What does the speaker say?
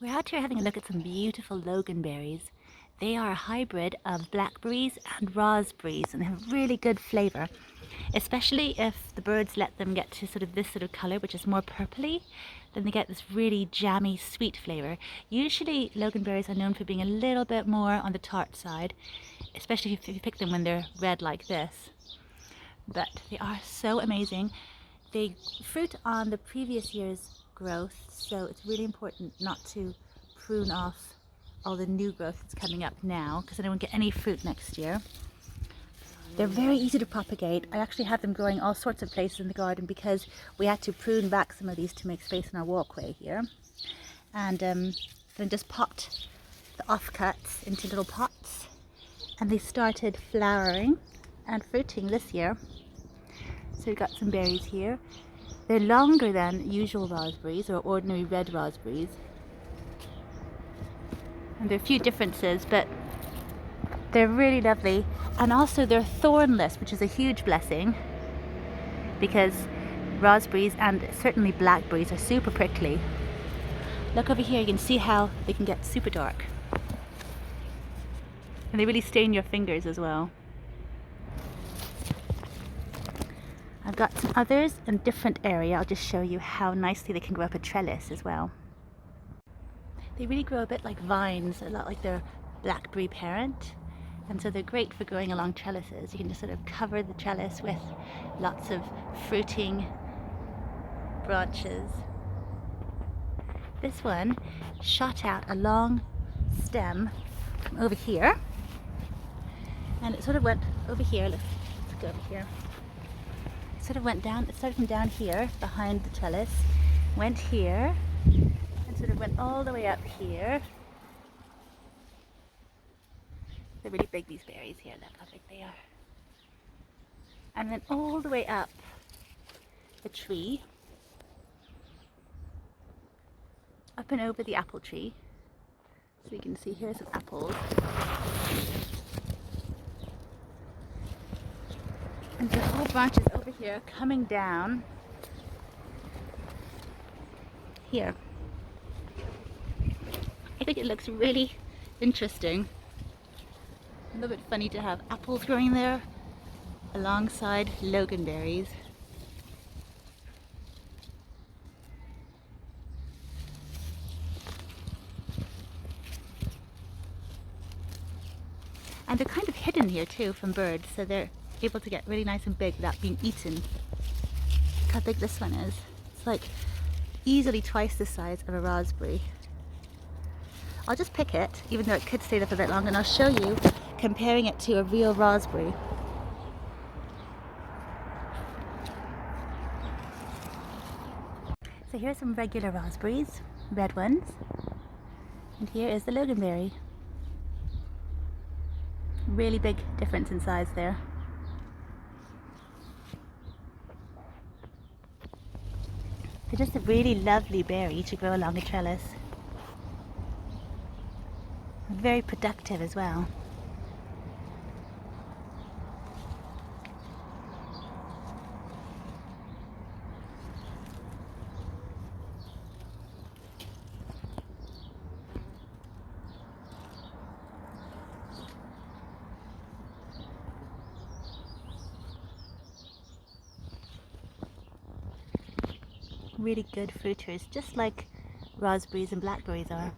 We're out here having a look at some beautiful Loganberries. They are a hybrid of blackberries and raspberries and they have really good flavour, especially if the birds let them get to sort of this sort of colour, which is more purpley. Then they get this really jammy sweet flavour. Usually Loganberries are known for being a little bit more on the tart side, especially if you pick them when they're red like this. But they are so amazing. They fruit on the previous year's growth, so it's really important not to prune off all the new growth that's coming up now, because then I won't get any fruit next year. They're very easy to propagate. I actually have them growing all sorts of places in the garden because we had to prune back some of these to make space in our walkway here. And then just popped the offcuts into little pots, and they started flowering and fruiting this year. So we've got some berries here. They're longer than usual raspberries or ordinary red raspberries. And there are a few differences, but they're really lovely. And also they're thornless, which is a huge blessing because raspberries and certainly blackberries are super prickly. Look over here, you can see how they can get super dark. And they really stain your fingers as well. I've got some others in a different area. I'll just show you how nicely they can grow up a trellis as well. They really grow a bit like vines, a lot like their blackberry parent. And so they're great for growing along trellises. You can just sort of cover the trellis with lots of fruiting branches. This one shot out a long stem from over here. And it sort of went over here. Let's go over here. Sort of went down, it started from down here behind the trellis, went here, and sort of went all the way up here. They're really big, these berries here, look how big they are. And then all the way up the tree, up and over the apple tree. So you can see here's some apples. And the whole branches over here coming down here. I think it looks really interesting. A little bit funny to have apples growing there alongside Loganberries. And they're kind of hidden here too from birds, so they're able to get really nice and big without being eaten. Look how big this one is. It's like easily twice the size of a raspberry. I'll just pick it, even though it could stay up a bit longer, and I'll show you comparing it to a real raspberry. So here's some regular raspberries, red ones, and here is the Loganberry. Really big difference in size there. They're just a really lovely berry to grow along a trellis. Very productive as well. Really good fruiters, just like raspberries and blackberries are.